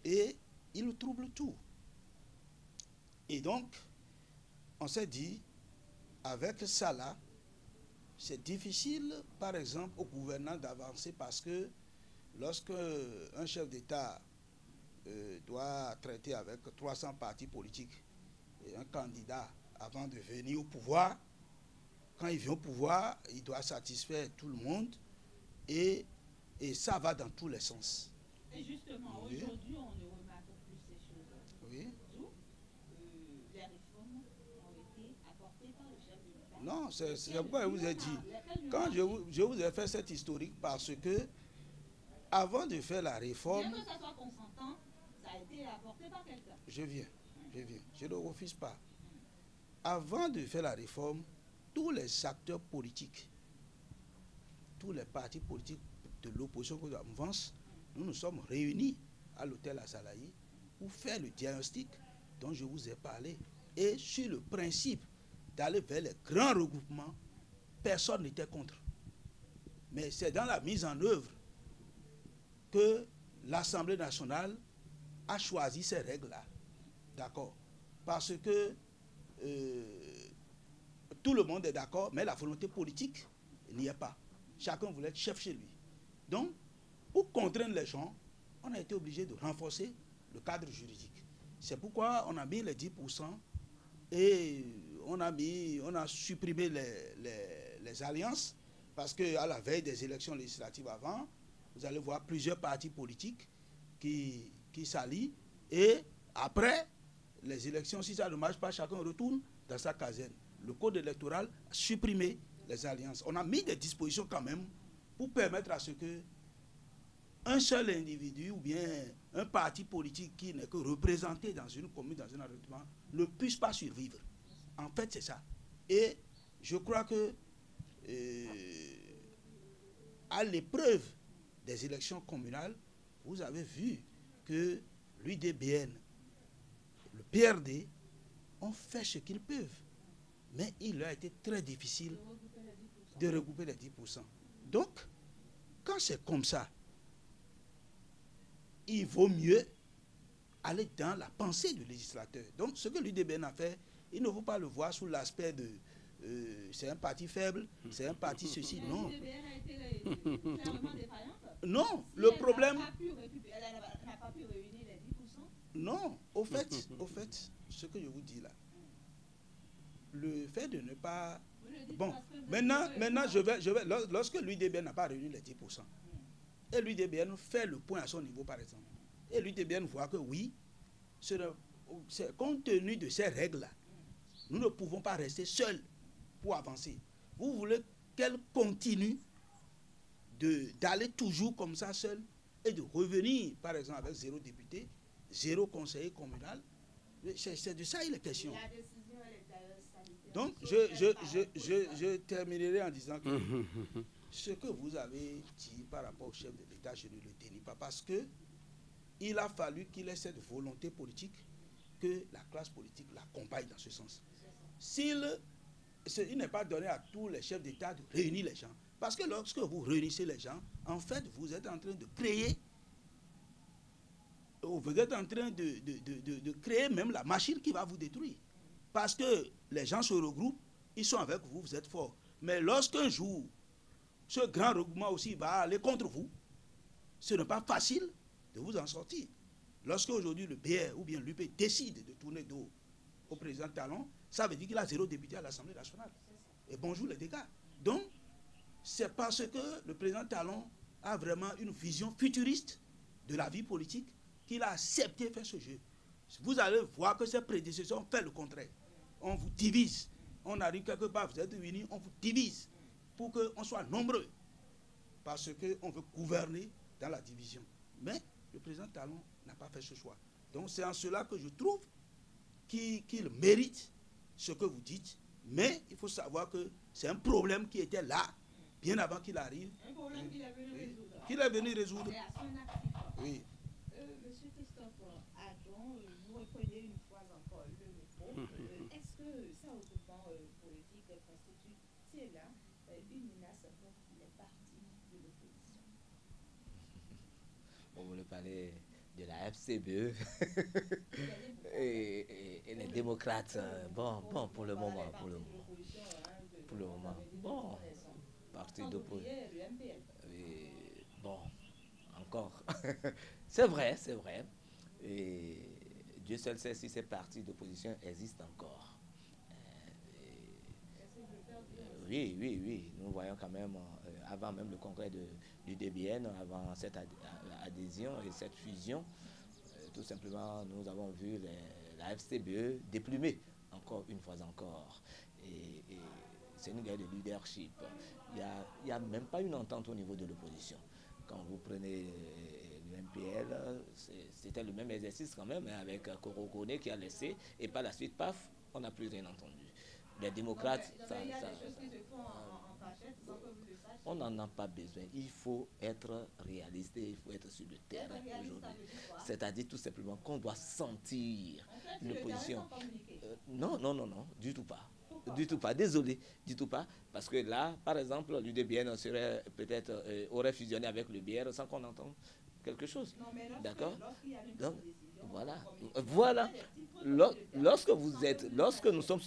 Et ils troublent tout. Et donc, on s'est dit, avec ça là, c'est difficile, par exemple, au gouvernant d'avancer parce que lorsque un chef d'État doit traiter avec 300 partis politiques et un candidat avant de venir au pouvoir. Quand il vient au pouvoir, il doit satisfaire tout le monde et ça va dans tous les sens. Et justement, Oui. aujourd'hui, on ne remarque plus ces choses. Oui. D'où les réformes ont été apportées par le chef de l'État. Non, c'est pourquoi je vous ai dit. Quand je vous ai fait cette historique, parce que avant de faire la réforme, Bien que ça soit consentant, ça a été apporté par quelqu'un. je viens, je ne refuse pas. Avant de faire la réforme, tous les acteurs politiques, tous les partis politiques de l'opposition de la mouvance, nous nous sommes réunis à l'hôtel Assalaï pour faire le diagnostic dont je vous ai parlé. Et sur le principe d'aller vers les grands regroupements, personne n'était contre. Mais c'est dans la mise en œuvre que l'Assemblée nationale a choisi ces règles-là. D'accord? Parce que tout le monde est d'accord, mais la volonté politique n'y est pas. Chacun voulait être chef chez lui. Donc, pour contraindre les gens, on a été obligé de renforcer le cadre juridique. C'est pourquoi on a mis les 10% et on a supprimé les alliances, parce qu'à la veille des élections législatives avant, vous allez voir plusieurs partis politiques qui s'allient, et après les élections, si ça ne marche pas, chacun retourne dans sa caserne. Le code électoral a supprimé les alliances. On a mis des dispositions quand même pour permettre à ce que un seul individu ou bien un parti politique qui n'est que représenté dans une commune, dans un arrondissement, ne puisse pas survivre. En fait, c'est ça. Et je crois que à l'épreuve des élections communales, vous avez vu que l'UDBN, le PRD, ont fait ce qu'ils peuvent. Mais il leur a été très difficile de regrouper les 10%. Donc, quand c'est comme ça, il vaut mieux aller dans la pensée du législateur. Donc, ce que l'UDBN a fait, il ne faut pas le voir sous l'aspect de c'est un parti faible, c'est un parti ceci. Non. L'UDBN a été clairement défaillante. Non, Si le elle problème. n'a pas pu réunir les 10%. Non, au fait, ce que je vous dis là, le fait de ne pas. Bon, maintenant, lorsque l'UDBN n'a pas réuni les 10%, et l'UDBN fait le point à son niveau, par exemple, et l'UDBN voit que oui, compte tenu de ces règles-là, nous ne pouvons pas rester seuls pour avancer. Vous voulez qu'elle continue d'aller toujours comme ça seule et de revenir, par exemple, avec 0 député, 0 conseiller communal? C'est de ça il est question. La décision est d'ailleurs sanitaire. Donc, je terminerai en disant que ce que vous avez dit par rapport au chef de l'État, je ne le dénie pas, parce que il a fallu qu'il ait cette volonté politique, que la classe politique l'accompagne dans ce sens. Il n'est pas donné à tous les chefs d'État de réunir les gens. Parce que lorsque vous réunissez les gens, en fait, vous êtes en train de créer, vous êtes en train de créer même la machine qui va vous détruire. Parce que les gens se regroupent, ils sont avec vous, vous êtes forts. Mais lorsqu'un jour, ce grand regroupement aussi va aller contre vous, ce n'est pas facile de vous en sortir. Lorsque aujourd'hui le BR ou bien l'UP décide de tourner dos au président Talon, ça veut dire qu'il a 0 député à l'Assemblée nationale. Et bonjour les dégâts. Donc, c'est parce que le président Talon a vraiment une vision futuriste de la vie politique qu'il a accepté faire ce jeu. Vous allez voir que ses prédécesseurs ont fait le contraire. On vous divise. On arrive quelque part, vous êtes unis, on vous divise pour qu'on soit nombreux. Parce qu'on veut gouverner dans la division. Mais le président Talon n'a pas fait ce choix. Donc c'est en cela que je trouve qu'il mérite ce que vous dites. Mais il faut savoir que c'est un problème qui était là, bien avant qu'il arrive. Un problème qu'il est venu résoudre. Qu'il est venu résoudre. C'est à son actif. Oui. Monsieur Christophe Adjon, vous reprenez une fois encore le micro. Est-ce que ça, au groupement politique, constitue là une menace pour les partis de l'opposition? On voulait parler de la FCBE et les démocrates. Bon, pour le moment. Bon, parti d'opposition. Bon, encore. C'est vrai. Et Dieu seul sait si ces partis d'opposition existent encore. Oui. Nous voyons quand même, avant même le congrès du DBN, avant cette adhésion et cette fusion, tout simplement, nous avons vu la FCBE déplumée, encore une fois encore. Et c'est une guerre de leadership. Il n'y a même pas une entente au niveau de l'opposition. Quand vous prenez l'UMPL, c'était le même exercice quand même, hein, avec Korokone qui a laissé, et par la suite, paf, on n'a plus rien entendu. Les démocrates, on n'en a pas besoin. Il faut être réaliste, il faut être sur le terrain aujourd'hui. C'est-à-dire tout simplement qu'on doit sentir une opposition. Non, du tout pas. Du tout pas, désolé, du tout pas. Parce que là, par exemple, l'UDBN serait peut-être aurait fusionné avec le BR sans qu'on entende quelque chose. D'accord? Donc, voilà. Lorsque nous sommes,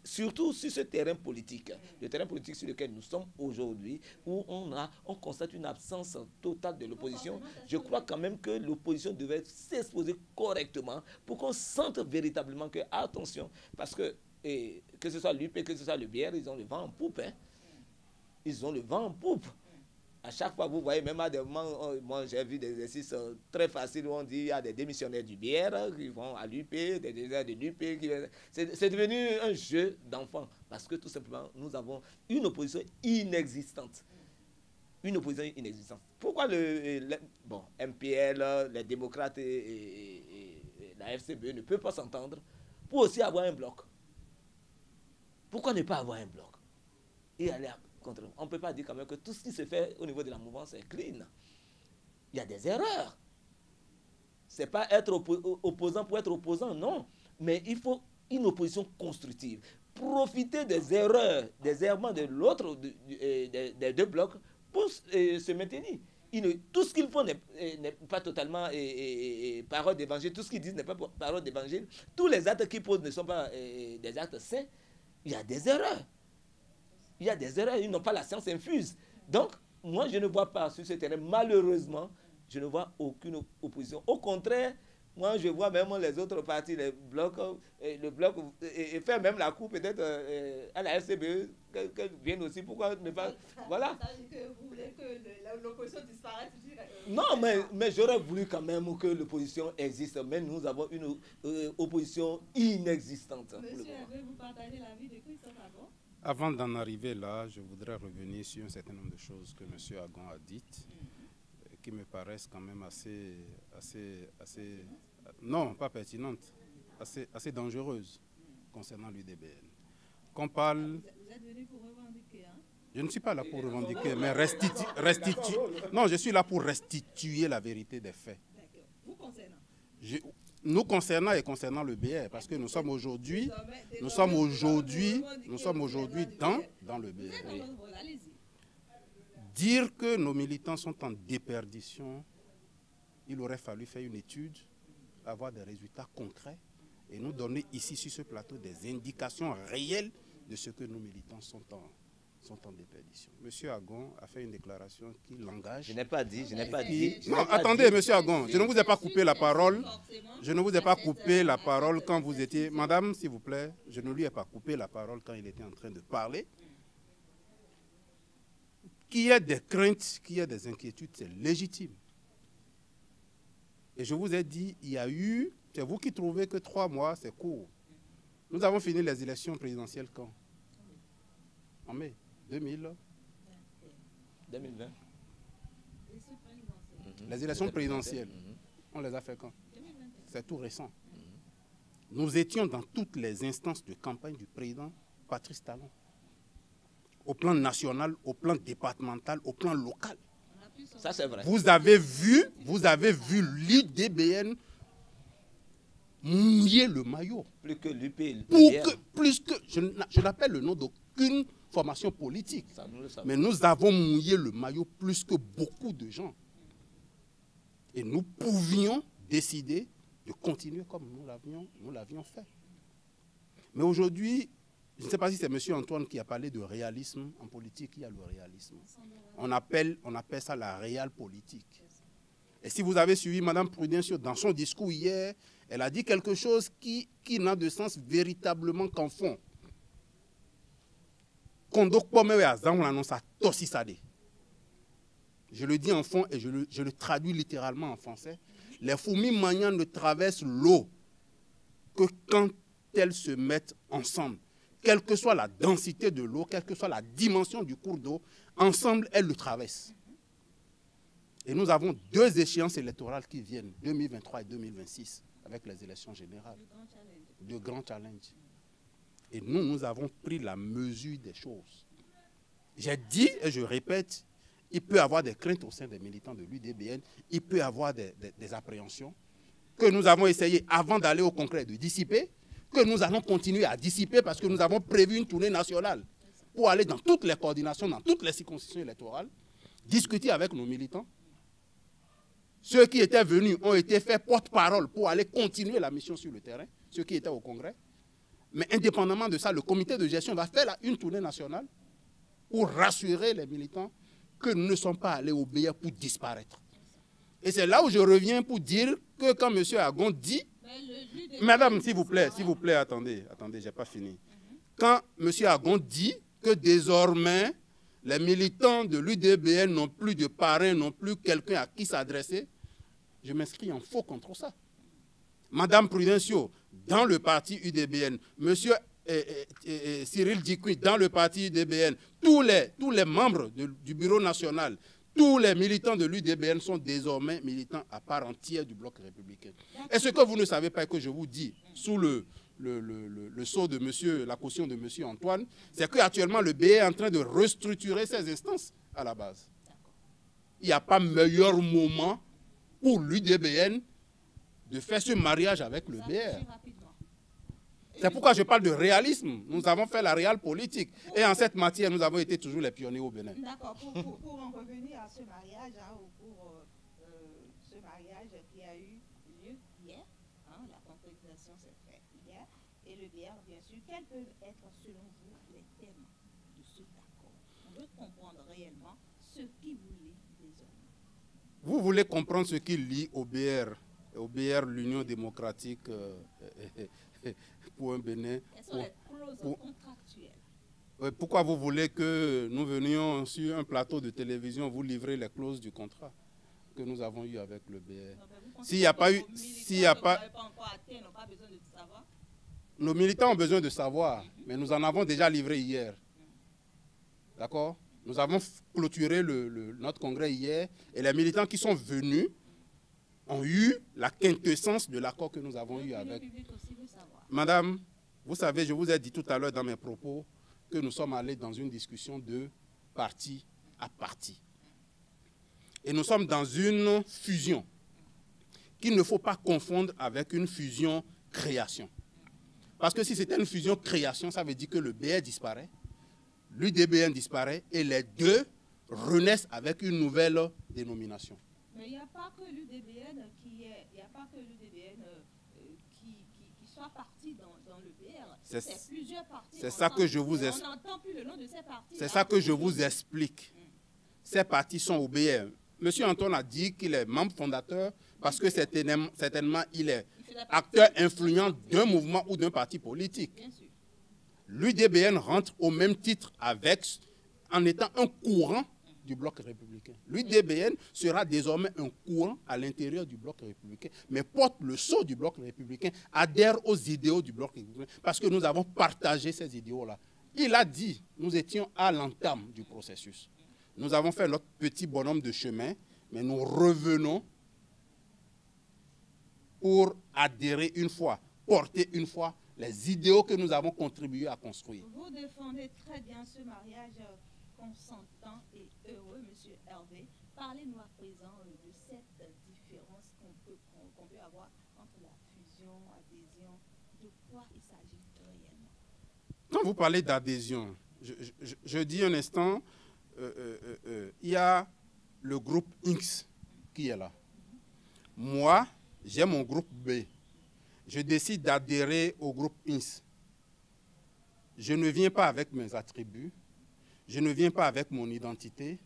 surtout sur ce terrain politique, le terrain politique sur lequel nous sommes aujourd'hui, où on constate une absence totale de l'opposition, je crois quand même que l'opposition devait s'exposer correctement pour qu'on sente véritablement que, attention, parce que que ce soit l'UP, que ce soit le BR, ils ont le vent en poupe. Hein. Ils ont le vent en poupe. À chaque fois, vous voyez, même à des moments, moi j'ai vu des exercices très faciles où on dit il y a des démissionnaires du BR qui vont à l'UP, des démissionnaires de l'UP. C'est devenu un jeu d'enfants parce que tout simplement, nous avons une opposition inexistante. Une opposition inexistante. Pourquoi MPL, les démocrates et la FCBE ne peuvent pas s'entendre pour aussi avoir un bloc? Pourquoi ne pas avoir un bloc et aller contre? On ne peut pas dire quand même que tout ce qui se fait au niveau de la mouvance est clean. Il y a des erreurs. Ce n'est pas être opposant pour être opposant, non. Mais il faut une opposition constructive. Profiter des erreurs, des errements de l'autre, des deux blocs, pour se maintenir. Tout ce qu'ils font n'est pas totalement parole d'évangile. Tout ce qu'ils disent n'est pas parole d'évangile. Tous les actes qu'ils posent ne sont pas des actes sains. Il y a des erreurs. Ils n'ont pas la science infuse. Donc, moi, je ne vois pas sur ce terrain, malheureusement, je ne vois aucune opposition. Au contraire, moi, je vois même les autres partis, le bloc, et faire même la cour peut-être à la FCBE, qu'elle vienne aussi. Pourquoi ne pas... Voilà. Ça veut dire que vous voulez que l'opposition disparaisse? Non, mais j'aurais voulu quand même que l'opposition existe. Mais nous avons une opposition inexistante. Monsieur Hervé, vous partagez l'avis de Christophe Agon? Avant d'en arriver là, je voudrais revenir sur un certain nombre de choses que M. Agon a dites, qui me paraissent quand même assez non, pas pertinentes, assez dangereuses concernant l'UDBN. Qu'on parle... Vous êtes venu pour revendiquer, hein? Je ne suis pas là pour revendiquer, mais restituer. Non, je suis là pour restituer la vérité des faits. D'accord. Vous concernant? Nous concernant et concernant le BR, parce que nous sommes aujourd'hui dans le BR. Dire que nos militants sont en déperdition, il aurait fallu faire une étude, avoir des résultats concrets et nous donner ici sur ce plateau des indications réelles de ce que nos militants sont en déperdition. Monsieur Agon a fait une déclaration qui l'engage. Je n'ai pas dit. Non, attendez, monsieur Agon, je ne vous ai pas coupé la parole. Je ne vous ai pas coupé la parole quand vous étiez... Madame, s'il vous plaît, je ne lui ai pas coupé la parole quand il était en train de parler. Qu'il y ait des craintes, qu'il y ait des inquiétudes, c'est légitime. Et je vous ai dit, il y a eu... C'est vous qui trouvez que 3 mois, c'est court. Nous avons fini les élections présidentielles quand? En mai 2020. Les élections présidentielles, on les a fait quand? C'est tout récent. Nous étions dans toutes les instances de campagne du président Patrice Talon. Au plan national, au plan départemental, au plan local. Ça, c'est vrai. Vous avez vu l'UDBN mouiller le maillot. Plus que l'UP. Je n'appelle le nom d'aucune formation politique. Ça, mais nous avons mouillé le maillot plus que beaucoup de gens. Et nous pouvions décider de continuer comme nous l'avions fait. Mais aujourd'hui, je ne sais pas si c'est M. Antoine qui a parlé de réalisme. En politique, il y a le réalisme. On appelle ça la réelle politique. Et si vous avez suivi Mme Prudencio dans son discours hier, elle a dit quelque chose qui n'a de sens véritablement qu'en fond. Je le dis en fond et je le traduis littéralement en français. Les fourmis maniants ne traversent l'eau que quand elles se mettent ensemble. Quelle que soit la densité de l'eau, quelle que soit la dimension du cours d'eau, ensemble, elles le traversent. Et nous avons 2 échéances électorales qui viennent, 2023 et 2026, avec les élections générales. De grands challenges. Et nous avons pris la mesure des choses. J'ai dit, et je répète, il peut y avoir des craintes au sein des militants de l'UDBN, il peut y avoir des appréhensions, que nous avons essayé, avant d'aller au concret, de dissiper, que nous allons continuer à dissiper parce que nous avons prévu une tournée nationale pour aller dans toutes les coordinations, dans toutes les circonscriptions électorales, discuter avec nos militants. Ceux qui étaient venus ont été faits porte-parole pour aller continuer la mission sur le terrain, ceux qui étaient au Congrès. Mais indépendamment de ça, le comité de gestion va faire une tournée nationale pour rassurer les militants que nous ne sommes pas allés obéir pour disparaître. Et c'est là où je reviens pour dire que quand M. Agon dit... Madame, s'il vous plaît, attendez, je n'ai pas fini. Quand M. Agon dit que désormais, les militants de l'UDBN n'ont plus de parrain, n'ont plus quelqu'un à qui s'adresser, je m'inscris en faux contre ça. Madame Prudencio, dans le parti UDBN, M. Cyril Dikoui, dans le parti UDBN, tous les membres du bureau national, tous les militants de l'UDBN sont désormais militants à part entière du bloc républicain. Et ce que vous ne savez pas et que je vous dis sous le sceau de la caution de M. Antoine, c'est qu'actuellement le BE est en train de restructurer ses instances à la base. Il n'y a pas meilleur moment pour l'UDBN de faire ce mariage avec le BR. C'est pourquoi je parle de réalisme. Nous avons fait la réelle politique. Et en cette matière, nous avons été toujours les pionniers au Bénin. D'accord. Pour en revenir à ce mariage, ce mariage qui a eu lieu hier, la concrétisation s'est faite hier, et le BR, bien sûr, quels peuvent être, selon vous, les thèmes de cet accord? On veut comprendre réellement ce qui vous lie désormais. Vous voulez comprendre ce qui lie au BR, l'Union démocratique pour un Bénin. Quelles sont les clauses contractuelles? Pourquoi vous voulez que nous venions sur un plateau de télévision vous livrer les clauses du contrat que nous avons eu avec le BR? S'il n'y a pas eu... Nos militants ont besoin de savoir, mais nous en avons déjà livré hier. D'accord? Nous avons clôturé notre congrès hier et les militants qui sont venus ont eu la quintessence de l'accord que nous avons eu avec. Madame, vous savez, je vous ai dit tout à l'heure dans mes propos que nous sommes allés dans une discussion de parti à parti. Et nous sommes dans une fusion qu'il ne faut pas confondre avec une fusion-création. Parce que si c'était une fusion-création, ça veut dire que le BR disparaît, l'UDBN disparaît et les deux renaissent avec une nouvelle dénomination. Mais il n'y a pas que l'UDBN qui soit parti dans le BR. C'est plusieurs partis. C'est ça que je vous explique. On n'entend plus le nom de ces partis. C'est ça que je vous explique. Ces partis sont au BR. Monsieur Antoine a dit qu'il est membre fondateur parce que certainement il est acteur influent d'un mouvement ou d'un parti politique. L'UDBN rentre au même titre en étant un courant du bloc républicain. L'UDBN sera désormais un courant à l'intérieur du bloc républicain, mais porte le sceau du bloc républicain, adhère aux idéaux du bloc républicain, parce que nous avons partagé ces idéaux-là. Il a dit, nous étions à l'entame du processus. Nous avons fait notre petit bonhomme de chemin, mais nous revenons pour adhérer une fois, porter une fois les idéaux que nous avons contribué à construire. Vous défendez très bien ce mariage consentant et heureux, M. Hervé. Parlez-nous à présent de cette différence qu'on peut avoir entre la fusion, adhésion. De quoi il s'agit réellement? Quand vous parlez d'adhésion, je dis un instant, il y a le groupe X qui est là. Moi, j'ai mon groupe B. Je décide d'adhérer au groupe X. Je ne viens pas avec mes attributs. Je ne viens pas avec mon identité.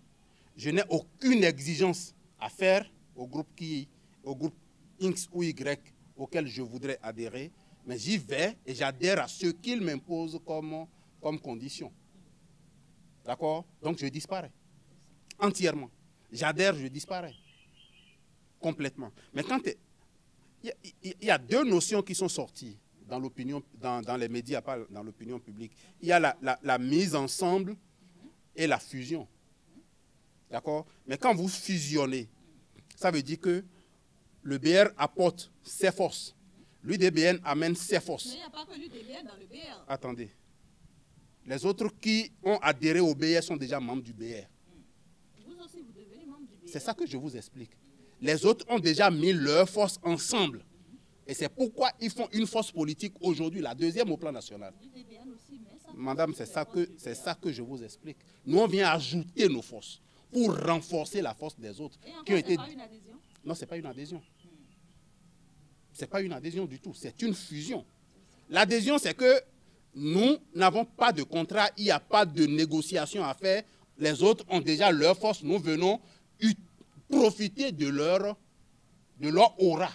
Je n'ai aucune exigence à faire au groupe X ou Y auquel je voudrais adhérer, mais j'y vais et j'adhère à ce qu'il m'impose comme condition. D'accord? Donc je disparais. Entièrement. J'adhère, je disparais. Complètement. Mais quand il y a deux notions qui sont sorties dans l'opinion, dans les médias, pas dans l'opinion publique. Il y a la mise ensemble et la fusion. D'accord? Mais quand vous fusionnez, ça veut dire que le BR apporte ses forces. L'UDBN amène ses forces. Mais il n'y a pas que l'UDBN dans le BR. Attendez. Les autres qui ont adhéré au BR sont déjà membres du BR. Vous aussi, vous devenez membre du BR. C'est ça que je vous explique. Les autres ont déjà mis leurs forces ensemble. Et c'est pourquoi ils font une force politique aujourd'hui, la deuxième au plan national. L'UDBN aussi, mais ça... Madame, c'est ça que je vous explique. Nous, on vient ajouter nos forces pour renforcer la force des autres. Et encore, qui ont été... pas une adhésion? Non, ce n'est pas une adhésion. Ce n'est pas une adhésion du tout, c'est une fusion. L'adhésion, c'est que nous n'avons pas de contrat, il n'y a pas de négociation à faire. Les autres ont déjà leur force, nous venons profiter de leur aura.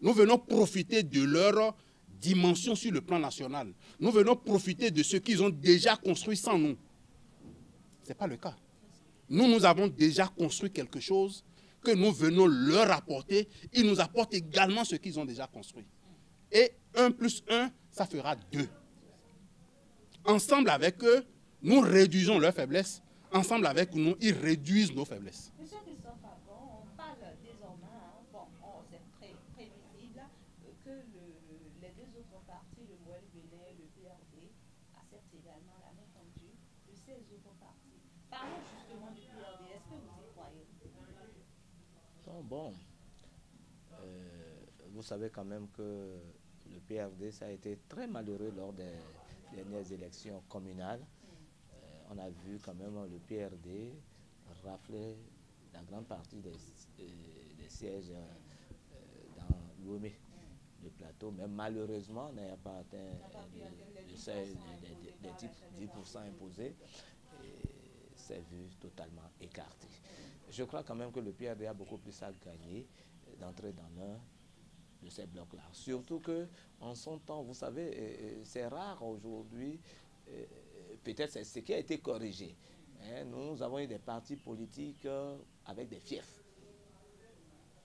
Nous venons profiter de leur dimension sur le plan national. Nous venons profiter de ce qu'ils ont déjà construit sans nous. Ce n'est pas le cas. Nous avons déjà construit quelque chose que nous venons leur apporter. Ils nous apportent également ce qu'ils ont déjà construit. Et 1 plus 1, ça fera 2. Ensemble avec eux, nous réduisons leurs faiblesses. Ensemble avec nous, ils réduisent nos faiblesses. Monsieur Christophe Agon, on parle désormais, c'est très prévisible, que les deux autres partis, le MOEL Bénin et le PRD, acceptent également la main tendue de ces autres partis. Parlons justement du PRD. Est-ce que vous y croyez? Bon, vous savez quand même que le PRD, ça a été très malheureux lors des dernières élections communales. On a vu quand même le PRD rafler la grande partie des sièges dans l'Ouémé, le plateau, mais malheureusement n'a pas atteint le seuil des 10% imposés et s'est vu totalement écarté. Je crois quand même que le PRD a beaucoup plus à gagner d'entrer dans l'un de ces blocs-là. Surtout qu'en son temps, vous savez, c'est rare aujourd'hui, peut-être c'est ce qui a été corrigé. Nous avons eu des partis politiques avec des fiefs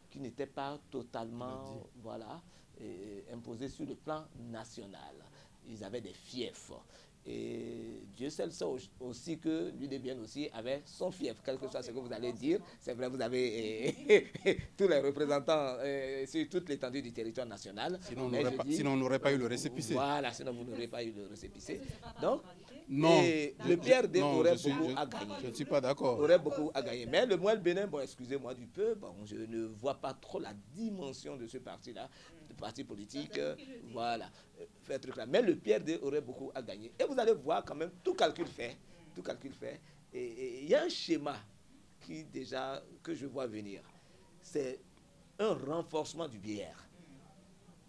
qui n'étaient pas totalement imposés sur le plan national. Ils avaient des fiefs. Et Dieu seul sait aussi que l'UDBN aussi avait son fief, quel que soit ce que vous allez dire. C'est vrai, vous avez tous les représentants sur toute l'étendue du territoire national. Sinon, on n'aurait pas eu le récépissé. Voilà, sinon vous n'aurez pas eu le récépissé. Donc, non, le PRD aurait beaucoup à gagner. Je ne suis pas d'accord. Aurait beaucoup à gagner. Mais le MOEL Bénin, bon, excusez-moi du peu, bon, je ne vois pas trop la dimension de ce parti-là, de parti politique. Voilà. Faire truc là. Mais le PRD aurait beaucoup à gagner. Et vous allez voir quand même, tout calcul fait. Et il y a un schéma que je vois venir. C'est un renforcement du BR.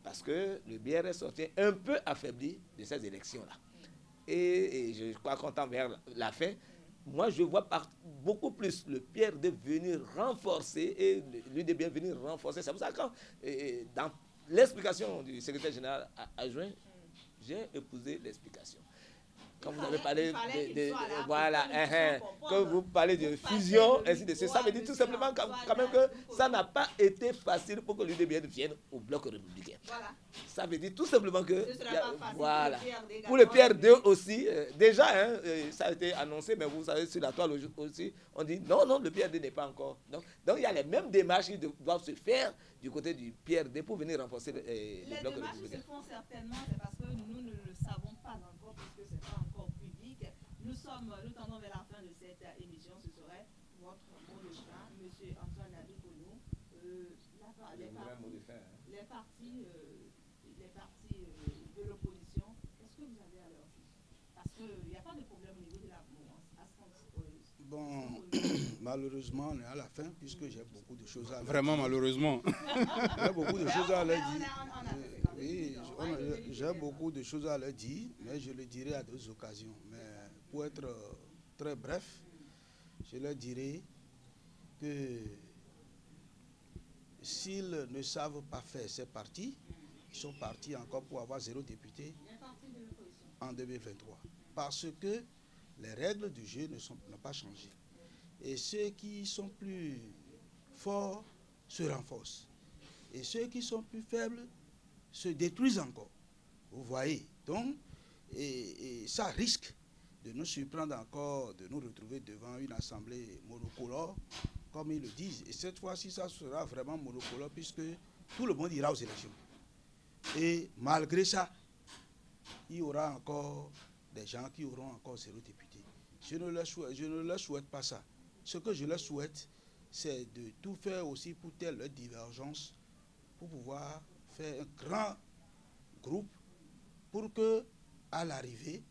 Parce que le BR est sorti un peu affaibli de ces élections-là. Et je crois qu'en temps vers la fin, moi je vois beaucoup plus le PRD venir renforcer et l'UDBN venir renforcer. C'est pour ça que dans l'explication du secrétaire général adjoint, j'ai épousé l'explication. Quand vous avez parlé quand vous parlez de fusion, ainsi de suite, ça veut dire tout simplement quand même que ça n'a pas été facile pour que l'UDBN vienne au bloc républicain. Voilà. Ça veut dire tout simplement que voilà. Pour le PRD aussi, déjà, ça a été annoncé, mais vous savez, sur la toile aussi, on dit non, le PRD n'est pas encore. Donc il y a les mêmes démarches qui doivent se faire du côté du PRD pour venir renforcer le bloc républicain. Les démarches se font certainement, c'est parce que nous ne le savons pas encore, puisque ce n'est pas encore public. Nous tendons vers la fin de cette émission. Ce serait votre mot de fin, M. Antoine Adikono. Les partis de l'opposition, qu'est-ce que vous avez à leur dire? Parce qu'il n'y a pas de problème au niveau de la mouvance. Bon, malheureusement, on est à la fin, puisque j'ai beaucoup de choses à leur dire. Vraiment, malheureusement. J'ai beaucoup de choses à leur dire. Oui, j'ai beaucoup de choses à leur dire, mais je le dirai à d'autres occasions. Mais pour être très bref, je leur dirai que s'ils ne savent pas faire ces partis, ils sont partis encore pour avoir 0 député en 2023. Parce que les règles du jeu n'ont pas changé. Et ceux qui sont plus forts se renforcent. Et ceux qui sont plus faibles se détruisent encore. Vous voyez. Donc, et ça risque de nous surprendre encore, de nous retrouver devant une assemblée monocolore, comme ils le disent. Et cette fois-ci, ça sera vraiment monocolore, puisque tout le monde ira aux élections. Et malgré ça, il y aura encore des gens qui auront encore 0 député. Je ne leur souhaite pas ça. Ce que je leur souhaite, c'est de tout faire aussi pour taire leur divergence, pour pouvoir faire un grand groupe, pour que, à l'arrivée,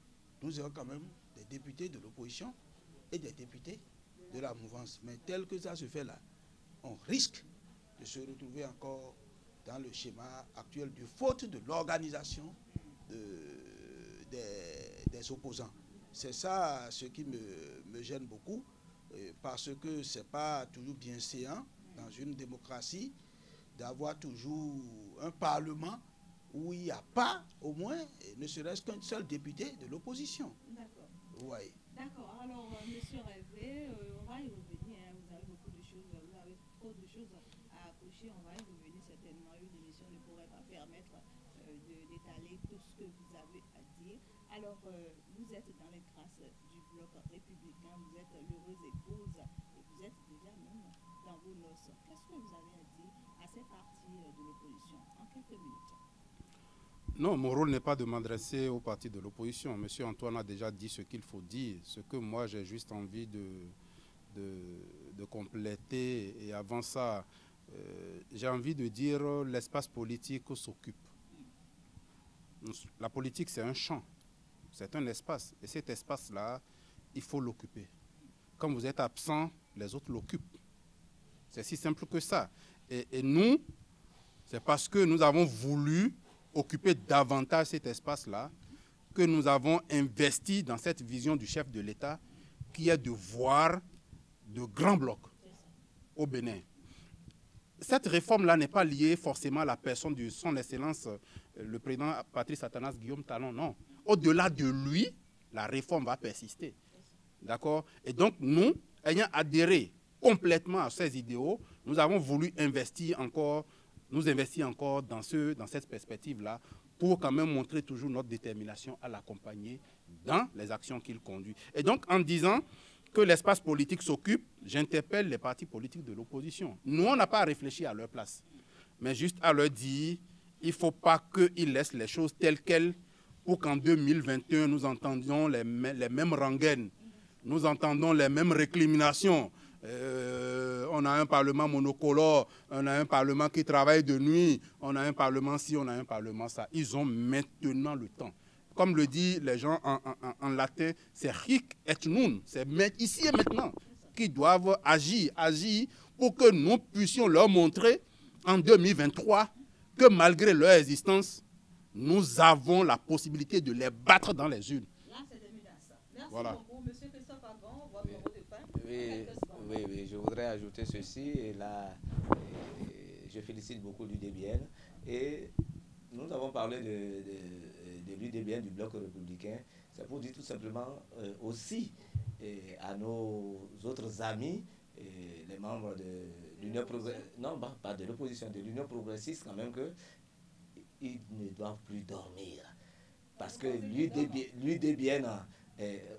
nous ayons quand même des députés de l'opposition et des députés de la mouvance. Mais tel que ça se fait là, on risque de se retrouver encore dans le schéma actuel du faute de l'organisation des opposants. C'est ça ce qui me gêne beaucoup, parce que ce n'est pas toujours bien séant dans une démocratie d'avoir toujours un parlement où il n'y a pas, au moins, ne serait-ce qu'un seul député de l'opposition. D'accord. Oui. D'accord. Alors, monsieur Révé, on va y revenir. Hein. Vous avez beaucoup de choses, vous avez trop de choses à accrocher. On va y revenir certainement. Une émission ne pourrait pas permettre d'étaler tout ce que vous avez à dire. Alors, vous êtes dans les traces du bloc républicain, vous êtes l'heureuse épouse et vous êtes déjà même dans vos noces. Qu'est-ce que vous avez à dire à ces partis de l'opposition en quelques minutes? Non, mon rôle n'est pas de m'adresser aux partis de l'opposition. Monsieur Antoine a déjà dit ce qu'il faut dire. Ce que moi, j'ai juste envie de compléter. Et avant ça, j'ai envie de dire l'espace politique s'occupe. La politique, c'est un champ. C'est un espace. Et cet espace-là, il faut l'occuper. Quand vous êtes absent, les autres l'occupent. C'est si simple que ça. Et nous, c'est parce que nous avons voulu occuper davantage cet espace-là que nous avons investi dans cette vision du chef de l'État qui est de voir de grands blocs au Bénin. Cette réforme-là n'est pas liée forcément à la personne de son Excellence, le président Patrice Athanas Guillaume Talon, non. Au-delà de lui, la réforme va persister. D'accord? Et donc, nous, ayant adhéré complètement à ces idéaux, nous avons voulu investir encore dans cette perspective-là pour quand même montrer toujours notre détermination à l'accompagner dans les actions qu'il conduit. Et donc, en disant que l'espace politique s'occupe, j'interpelle les partis politiques de l'opposition. Nous, on n'a pas à réfléchir à leur place, mais juste à leur dire, il ne faut pas qu'ils laissent les choses telles quelles pour qu'en 2021, nous entendions les mêmes rengaines, nous entendons les mêmes récriminations. On a un parlement monocolore, on a un parlement qui travaille de nuit, on a un parlement ci, on a un parlement ça. Ils ont maintenant le temps. Comme le disent les gens en latin, c'est hic et nun, c'est ici et maintenant qu'ils doivent agir pour que nous puissions leur montrer en 2023 que malgré leur existence, nous avons la possibilité de les battre dans les urnes. Là, c'est des menaces. Merci Voilà. beaucoup, monsieur Christophe Agon, votre mot de fin. Oui, je voudrais ajouter ceci. Et là, je félicite beaucoup l'UDBN. Et nous avons parlé de l'UDBN, du bloc républicain. C'est pour dire tout simplement aussi à nos autres amis, les membres de l'Union progressiste, non, pas de l'opposition, de l'Union progressiste, quand même, qu'ils ne doivent plus dormir. Parce que l'UDBN,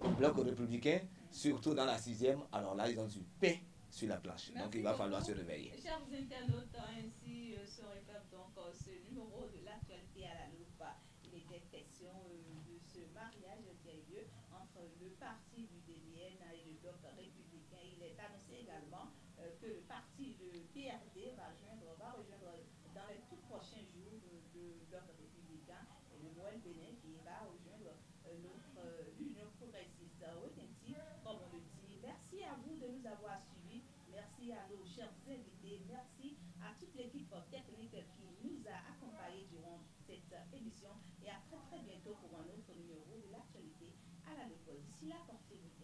au bloc républicain, surtout dans la 6e, alors là, ils ont du pain sur la planche. Merci donc, il va beaucoup. falloir se réveiller. Chers internautes, ainsi se révèle donc ce numéro de l'actualité à la loupe. Il était question de ce mariage qui a eu lieu entre le parti du DBN et le bloc républicain. Il est annoncé également que le parti, le PRD, va rejoindre dans les tout prochains jours le bloc républicain et le Noël Bénin qui va rejoindre l'Union progressiste. Comme on le dit, merci à vous de nous avoir suivis. Merci à nos chers invités. Merci à toute l'équipe technique qui nous a accompagnés durant cette émission. Et à très très bientôt pour un autre numéro de l'actualité à la loupe. D'ici là, portez-vous bien.